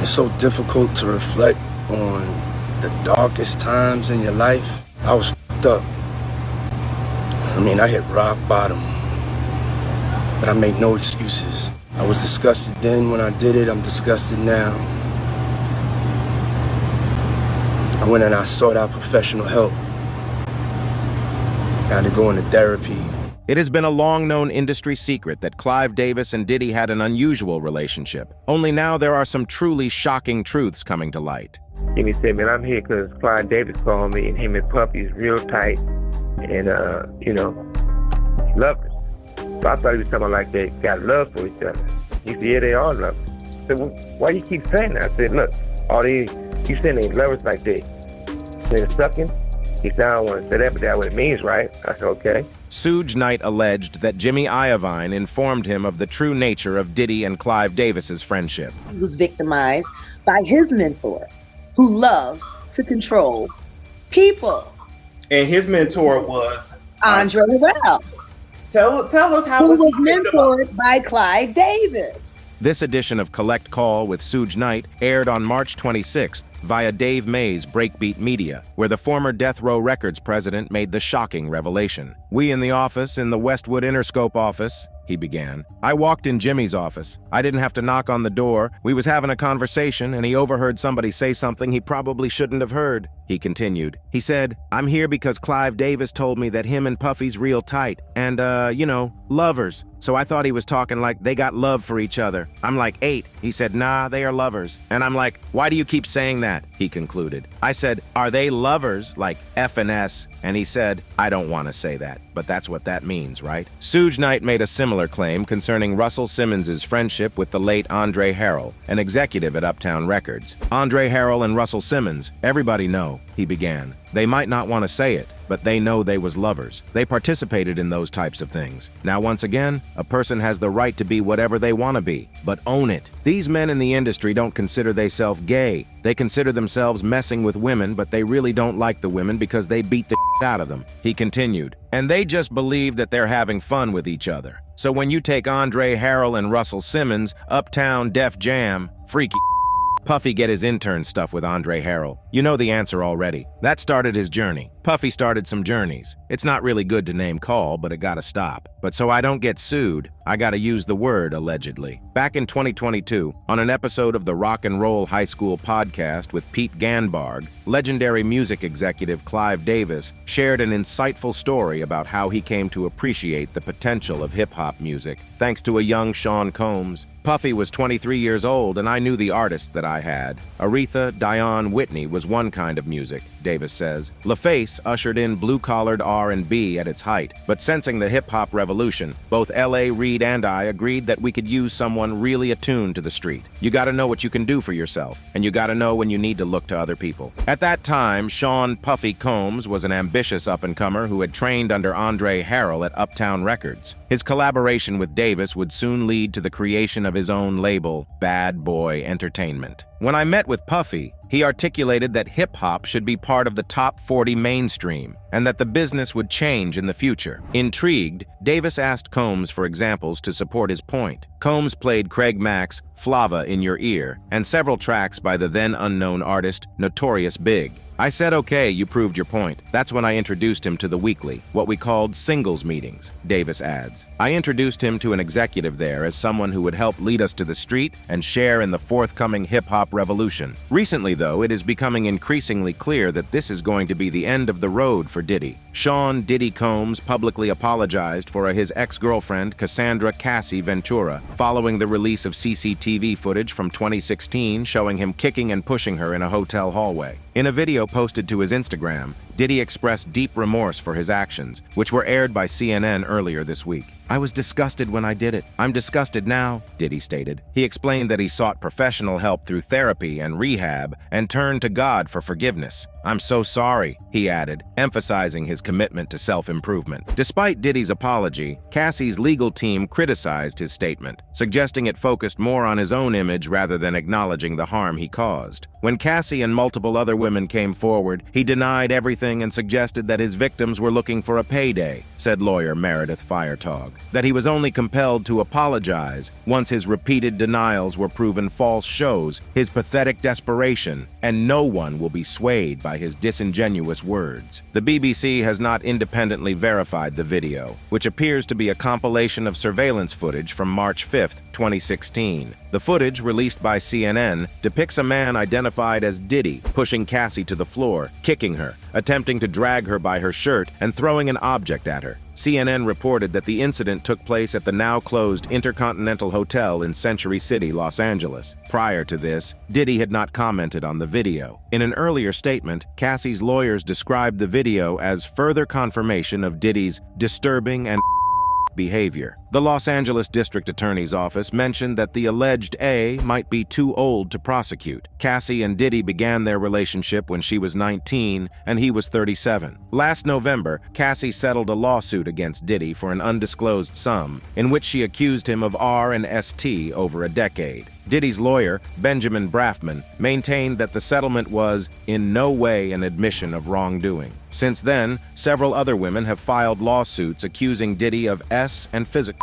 It's so difficult to reflect on the darkest times in your life. I was f***ed up. I hit rock bottom, but I made no excuses. I was disgusted then when I did it, I'm disgusted now. I went and I sought out professional help. I had to go into therapy. It has been a long-known industry secret that Clive Davis and Diddy had an unusual relationship. Only now there are some truly shocking truths coming to light. Jimmy said, man, I'm here because Clive Davis called me, and him and Puffy's real tight, and, lovers. So I thought he was talking like they got love for each other. He said, yeah, they are lovers. I said, well, why you keep saying that? I said, look, you saying they lovers like they're sucking? He said, I don't want to say that, but that's what it means, right? I said, okay. Suj Knight alleged that Jimmy Iovine informed him of the true nature of Diddy and Clive Davis's friendship. He was victimized by his mentor, who loved to control people. And his mentor was Andre Harrell. Tell us how who was mentored by Clive Davis. This edition of Collect Call with Suj Knight aired on March 26th via Dave May's Breakbeat Media, where the former Death Row Records president made the shocking revelation. "We in the office, in the Westwood Interscope office," he began. "I walked in Jimmy's office. I didn't have to knock on the door. We was having a conversation, and he overheard somebody say something he probably shouldn't have heard." He continued. He said, "I'm here because Clive Davis told me that him and Puffy's real tight, and, lovers. So I thought he was talking like they got love for each other. I'm like, 8. He said, nah, they are lovers. And I'm like, why do you keep saying that? He concluded. I said, are they lovers, like F and S? And he said, I don't want to say that, but that's what that means, right? Suj Knight made a similar claim concerning Russell Simmons' friendship with the late Andre Harrell, an executive at Uptown Records. Andre Harrell and Russell Simmons, everybody know, he began. They might not want to say it, but they know they was lovers. They participated in those types of things. Now, once again, a person has the right to be whatever they want to be, but own it. These men in the industry don't consider themselves gay. They consider themselves messing with women, but they really don't like the women because they beat the out of them. He continued, and they just believe that they're having fun with each other. So when you take Andre Harrell and Russell Simmons, Uptown Def Jam, freaky Puffy get his intern stuff with Andre Harrell. You know the answer already. That started his journey. Puffy started some journeys. It's not really good to name call, but it gotta stop. But so I don't get sued, I gotta use the word allegedly. Back in 2022, on an episode of the Rock and Roll High School podcast with Pete Ganbarg, legendary music executive Clive Davis shared an insightful story about how he came to appreciate the potential of hip-hop music, thanks to a young Sean Combs. Puffy was 23 years old, and I knew the artists that I had. Aretha, Dionne, Whitney was one kind of music, Davis says. LaFace ushered in blue-collared R&B at its height, but sensing the hip-hop revolution, both L.A. Reid and I agreed that we could use someone really attuned to the street. You gotta know what you can do for yourself, and you gotta know when you need to look to other people. At that time, Sean Puffy Combs was an ambitious up-and-comer who had trained under Andre Harrell at Uptown Records. His collaboration with Davis would soon lead to the creation of his own label, Bad Boy Entertainment. When I met with Puffy, he articulated that hip-hop should be part of the top 40 mainstream, and that the business would change in the future. Intrigued, Davis asked Combs for examples to support his point. Combs played Craig Mack's Flava in Your Ear, and several tracks by the then-unknown artist Notorious Big. I said, okay, you proved your point. That's when I introduced him to the weekly, what we called singles meetings, Davis adds. I introduced him to an executive there as someone who would help lead us to the street and share in the forthcoming hip-hop revolution. Recently, though, it is becoming increasingly clear that this is going to be the end of the road for Diddy. Sean Diddy Combs publicly apologized for his ex-girlfriend, Cassandra Cassie Ventura, following the release of CCTV footage from 2016 showing him kicking and pushing her in a hotel hallway. In a video posted to his Instagram, Diddy expressed deep remorse for his actions, which were aired by CNN earlier this week. I was disgusted when I did it. I'm disgusted now, Diddy stated. He explained that he sought professional help through therapy and rehab and turned to God for forgiveness. I'm so sorry, he added, emphasizing his commitment to self-improvement. Despite Diddy's apology, Cassie's legal team criticized his statement, suggesting it focused more on his own image rather than acknowledging the harm he caused. When Cassie and multiple other women came forward, he denied everything and suggested that his victims were looking for a payday, said lawyer Meredith Firetog. That he was only compelled to apologize once his repeated denials were proven false shows his pathetic desperation, and no one will be swayed by his disingenuous words. The BBC has not independently verified the video, which appears to be a compilation of surveillance footage from March 5, 2016. The footage, released by CNN, depicts a man identified as Diddy pushing Cassie to the floor, kicking her, attempting to drag her by her shirt, and throwing an object at her. CNN reported that the incident took place at the now-closed Intercontinental Hotel in Century City, Los Angeles. Prior to this, Diddy had not commented on the video. In an earlier statement, Cassie's lawyers described the video as further confirmation of Diddy's disturbing and behavior. The Los Angeles District Attorney's Office mentioned that the alleged A might be too old to prosecute. Cassie and Diddy began their relationship when she was 19 and he was 37. Last November, Cassie settled a lawsuit against Diddy for an undisclosed sum, in which she accused him of R&ST over a decade. Diddy's lawyer, Benjamin Braffman, maintained that the settlement was in no way an admission of wrongdoing. Since then, several other women have filed lawsuits accusing Diddy of S and physical.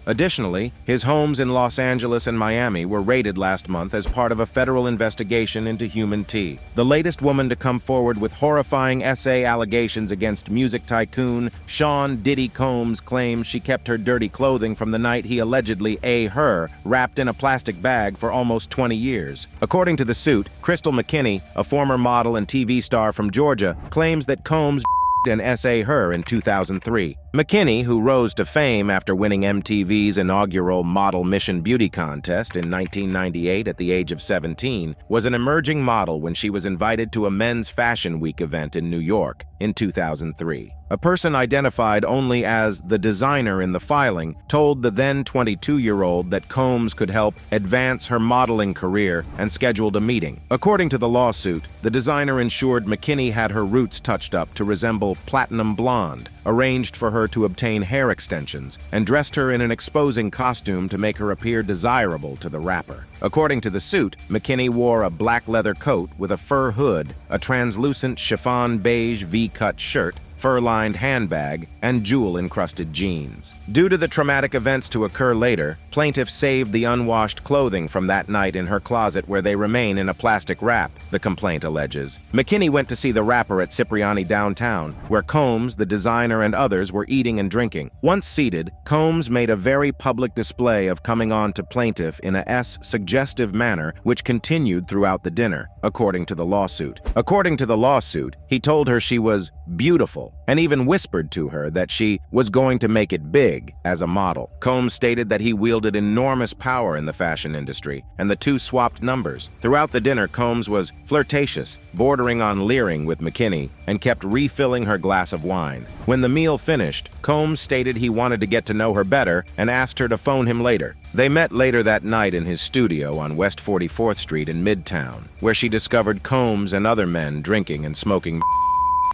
Additionally, his homes in Los Angeles and Miami were raided last month as part of a federal investigation into human tea. The latest woman to come forward with horrifying SA allegations against music tycoon Sean Diddy Combs claims she kept her dirty clothing from the night he allegedly A her, wrapped in a plastic bag for almost 20 years. According to the suit, Crystal McKinny, a former model and TV star from Georgia, claims that Combs and SA her in 2003. McKinny, who rose to fame after winning MTV's inaugural Model Mission Beauty Contest in 1998 at the age of 17, was an emerging model when she was invited to a Men's Fashion Week event in New York in 2003. A person identified only as the designer in the filing told the then 22-year-old that Combs could help advance her modeling career and scheduled a meeting. According to the lawsuit, the designer ensured McKinny had her roots touched up to resemble platinum blonde, arranged for her to obtain hair extensions, and dressed her in an exposing costume to make her appear desirable to the rapper. According to the suit, McKinny wore a black leather coat with a fur hood, a translucent chiffon beige V-cut shirt, fur-lined handbag, and jewel-encrusted jeans. Due to the traumatic events to occur later, plaintiff saved the unwashed clothing from that night in her closet where they remain in a plastic wrap, the complaint alleges. McKinny went to see the rapper at Cipriani downtown, where Combs, the designer, and others were eating and drinking. Once seated, Combs made a very public display of coming on to plaintiff in a suggestive manner which continued throughout the dinner, according to the lawsuit. According to the lawsuit, he told her she was beautiful, and even whispered to her that she was going to make it big as a model. Combs stated that he wielded enormous power in the fashion industry, and the two swapped numbers. Throughout the dinner, Combs was flirtatious, bordering on leering with McKinny, and kept refilling her glass of wine. When the meal finished, Combs stated he wanted to get to know her better and asked her to phone him later. They met later that night in his studio on West 44th Street in Midtown, where she discovered Combs and other men drinking and smoking.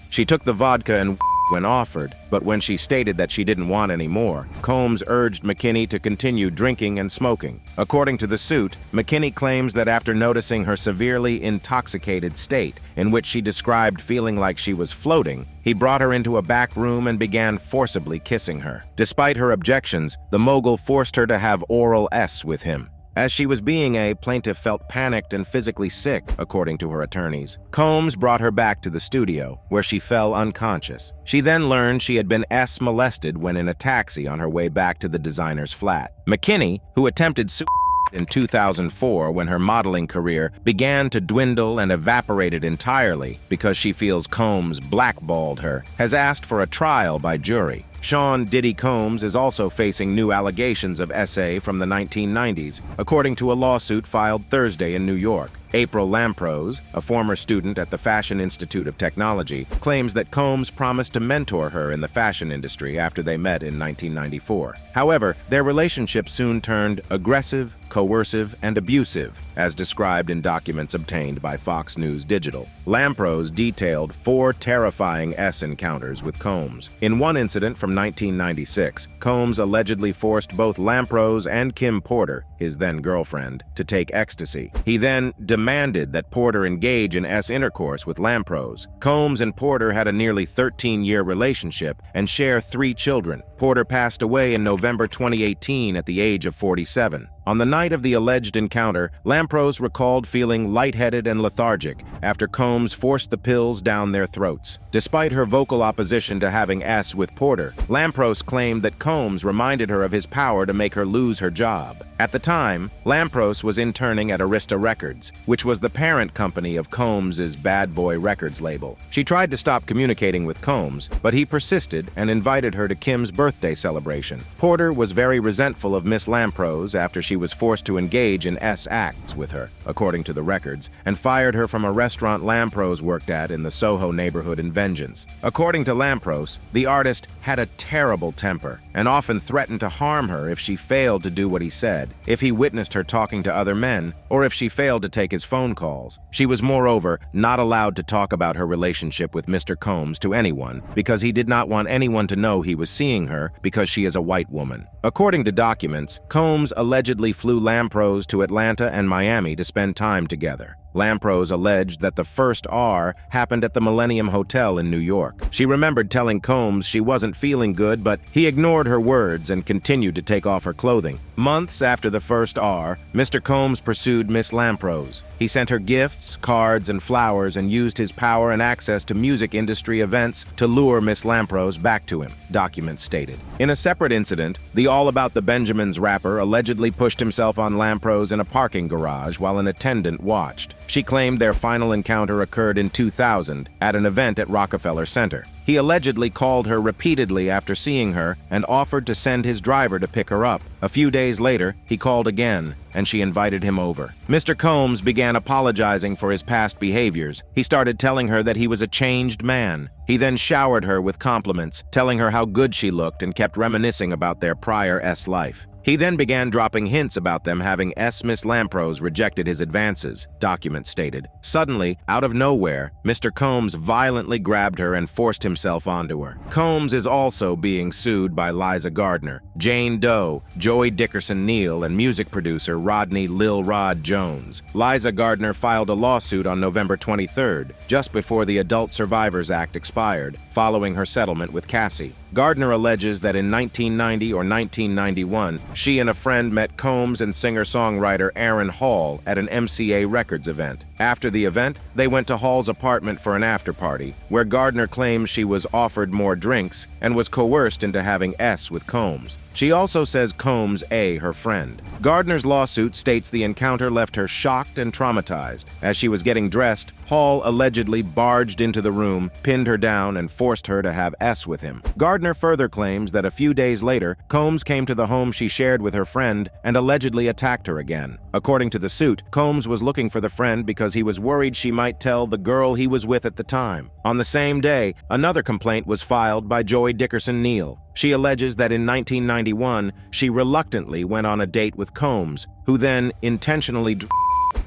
She took the vodka and when offered, but when she stated that she didn't want any more, Combs urged McKinny to continue drinking and smoking. According to the suit, McKinny claims that after noticing her severely intoxicated state, in which she described feeling like she was floating, he brought her into a back room and began forcibly kissing her. Despite her objections, the mogul forced her to have oral sex with him. As she was being A, plaintiff felt panicked and physically sick, according to her attorneys. Combs brought her back to the studio, where she fell unconscious. She then learned she had been molested when in a taxi on her way back to the designer's flat. McKinny, who attempted suicide in 2004 when her modeling career began to dwindle and evaporated entirely because she feels Combs blackballed her, has asked for a trial by jury. Sean Diddy Combs is also facing new allegations of SA from the 1990s, according to a lawsuit filed Thursday in New York. April Lampros, a former student at the Fashion Institute of Technology, claims that Combs promised to mentor her in the fashion industry after they met in 1994. However, their relationship soon turned aggressive, coercive, and abusive, as described in documents obtained by Fox News Digital. Lampros detailed 4 terrifying encounters with Combs. In one incident from from 1996, Combs allegedly forced both Lampros and Kim Porter, his then-girlfriend, to take ecstasy. He then demanded that Porter engage in intercourse with Lampros. Combs and Porter had a nearly 13-year relationship and share 3 children. Porter passed away in November 2018 at the age of 47. On the night of the alleged encounter, Lampros recalled feeling lightheaded and lethargic after Combs forced the pills down their throats. Despite her vocal opposition to having with Porter, Lampros claimed that Combs reminded her of his power to make her lose her job. At the time, Lampros was interning at Arista Records, which was the parent company of Combs' Bad Boy Records label. She tried to stop communicating with Combs, but he persisted and invited her to Kim's birthday celebration. Porter was very resentful of Miss Lampros after she was forced to engage in acts with her, according to the records, and fired her from a restaurant Lampros worked at in the Soho neighborhood in Vengeance. According to Lampros, the artist had a terrible temper and often threatened to harm her if she failed to do what he said, if he witnessed her talking to other men, or if she failed to take his phone calls. She was moreover not allowed to talk about her relationship with Mr. Combs to anyone because he did not want anyone to know he was seeing her because she is a white woman. According to documents, Combs allegedly flew Lampros to Atlanta and Miami to spend time together. Lampros alleged that the first R happened at the Millennium Hotel in New York. She remembered telling Combs she wasn't feeling good, but he ignored her words and continued to take off her clothing. Months after the first R, Mr. Combs pursued Miss Lampros. He sent her gifts, cards, and flowers and used his power and access to music industry events to lure Miss Lampros back to him, documents stated. In a separate incident, the All About the Benjamins rapper allegedly pushed himself on Lampros in a parking garage while an attendant watched. She claimed their final encounter occurred in 2000 at an event at Rockefeller Center. He allegedly called her repeatedly after seeing her and offered to send his driver to pick her up. A few days later, he called again, and she invited him over. Mr. Combs began apologizing for his past behaviors. He started telling her that he was a changed man. He then showered her with compliments, telling her how good she looked and kept reminiscing about their prior life. He then began dropping hints about them having Miss Lampros rejected his advances, documents stated. Suddenly, out of nowhere, Mr. Combs violently grabbed her and forced himself onto her. Combs is also being sued by Liza Gardner, Jane Doe, Joy Dickerson Neal, and music producer Rodney Lil Rod Jones. Liza Gardner filed a lawsuit on November 23rd, just before the Adult Survivors Act expired, following her settlement with Cassie. Gardner alleges that in 1990 or 1991, she and a friend met Combs and singer-songwriter Aaron Hall at an MCA Records event. After the event, they went to Hall's apartment for an after-party, where Gardner claims she was offered more drinks and was coerced into having with Combs. She also says Combs her friend. Gardner's lawsuit states the encounter left her shocked and traumatized. As she was getting dressed, Hall allegedly barged into the room, pinned her down, and forced her to have with him. Gardner further claims that a few days later, Combs came to the home she shared with her friend and allegedly attacked her again. According to the suit, Combs was looking for the friend because he was worried she might tell the girl he was with at the time. On the same day, another complaint was filed by Joy Dickerson Neal. She alleges that in 1991, she reluctantly went on a date with Combs, who then intentionally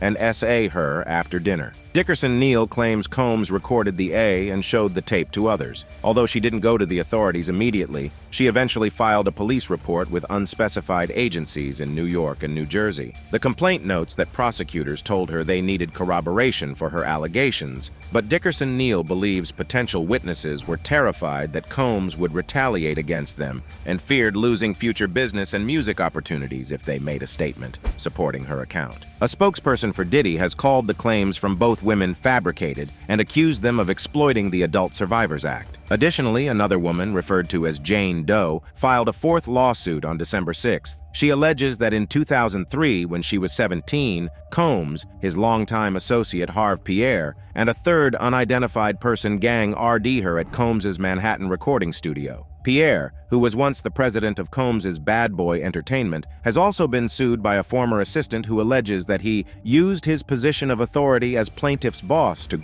and her after dinner. Dickerson Neal claims Combs recorded the and showed the tape to others. Although she didn't go to the authorities immediately, she eventually filed a police report with unspecified agencies in New York and New Jersey. The complaint notes that prosecutors told her they needed corroboration for her allegations, but Dickerson Neal believes potential witnesses were terrified that Combs would retaliate against them and feared losing future business and music opportunities if they made a statement supporting her account. A spokesperson for Diddy has called the claims from both women fabricated and accused them of exploiting the Adult Survivors Act. Additionally, another woman, referred to as Jane Doe, filed a fourth lawsuit on December 6th. She alleges that in 2003, when she was 17, Combs, his longtime associate Harve Pierre, and a third unidentified person gang RD'd her at Combs's Manhattan recording studio. Pierre, who was once the president of Combs's Bad Boy Entertainment, has also been sued by a former assistant who alleges that he used his position of authority as plaintiff's boss to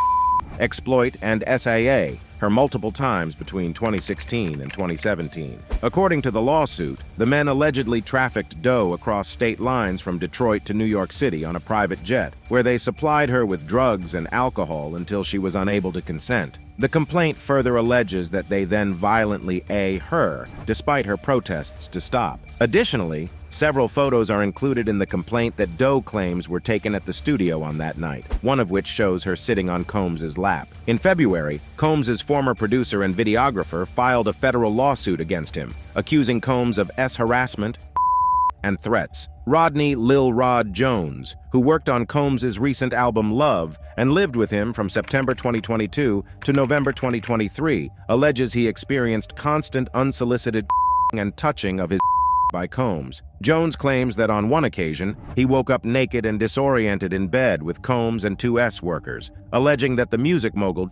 exploit and SIA her multiple times between 2016 and 2017. According to the lawsuit, the men allegedly trafficked dough across state lines from Detroit to New York City on a private jet, where they supplied her with drugs and alcohol until she was unable to consent. The complaint further alleges that they then violently her, despite her protests to stop. Additionally, several photos are included in the complaint that Doe claims were taken at the studio on that night, one of which shows her sitting on Combs's lap. In February, Combs's former producer and videographer filed a federal lawsuit against him, accusing Combs of harassment and threats. Rodney "Lil Rod" Jones, who worked on Combs's recent album Love and lived with him from September 2022 to November 2023, alleges he experienced constant unsolicited and touching of his by Combs. Jones claims that on one occasion, he woke up naked and disoriented in bed with Combs and two workers, alleging that the music mogul.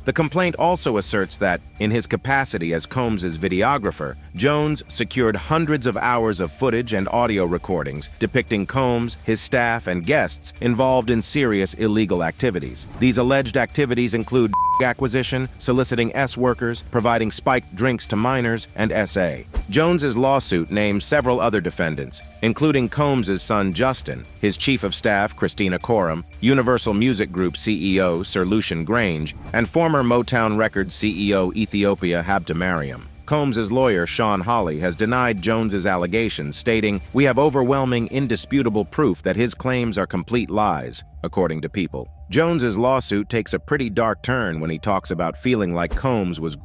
The complaint also asserts that, in his capacity as Combs's videographer, Jones secured hundreds of hours of footage and audio recordings depicting Combs, his staff, and guests involved in serious illegal activities. These alleged activities include acquisition, soliciting workers, providing spiked drinks to minors, and SA. Jones's lawsuit names several other defendants, including Combs's son Justin, his chief of staff Christina Coram, Universal Music Group CEO Sir Lucian Grange, and former Motown Records CEO Ethiopia Habtemariam. Combs's lawyer, Sean Hawley, has denied Jones's allegations, stating, "We have overwhelming, indisputable proof that his claims are complete lies," according to People. Jones's lawsuit takes a pretty dark turn when he talks about feeling like Combs was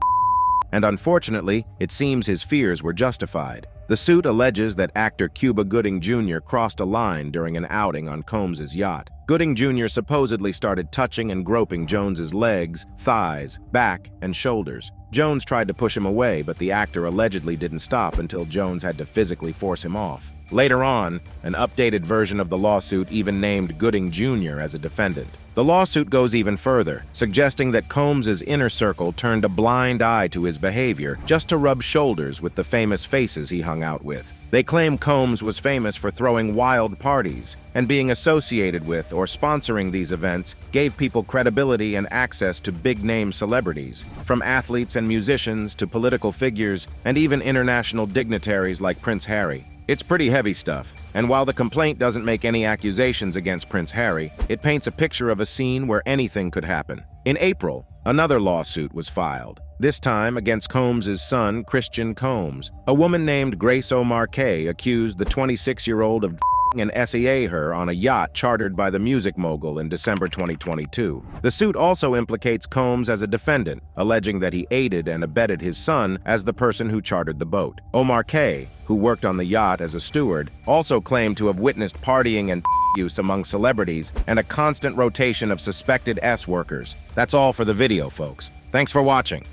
and unfortunately, it seems his fears were justified. The suit alleges that actor Cuba Gooding Jr. crossed a line during an outing on Combs's yacht. Gooding Jr. supposedly started touching and groping Jones's legs, thighs, back, and shoulders. Jones tried to push him away, but the actor allegedly didn't stop until Jones had to physically force him off. Later on, an updated version of the lawsuit even named Gooding Jr. as a defendant. The lawsuit goes even further, suggesting that Combs's inner circle turned a blind eye to his behavior just to rub shoulders with the famous faces he hung out with. They claim Combs was famous for throwing wild parties, and being associated with or sponsoring these events gave people credibility and access to big-name celebrities, from athletes and musicians to political figures and even international dignitaries like Prince Harry. It's pretty heavy stuff, and while the complaint doesn't make any accusations against Prince Harry, it paints a picture of a scene where anything could happen. In April, another lawsuit was filed, this time against Combs's son, Christian Combs. A woman named Grace O'Marcaigh accused the 26-year-old of and SEA her on a yacht chartered by the music mogul in December 2022. The suit also implicates Combs as a defendant, alleging that he aided and abetted his son as the person who chartered the boat. O'Marcaigh, who worked on the yacht as a steward, also claimed to have witnessed partying and use among celebrities and a constant rotation of suspected workers. That's all for the video, folks. Thanks for watching.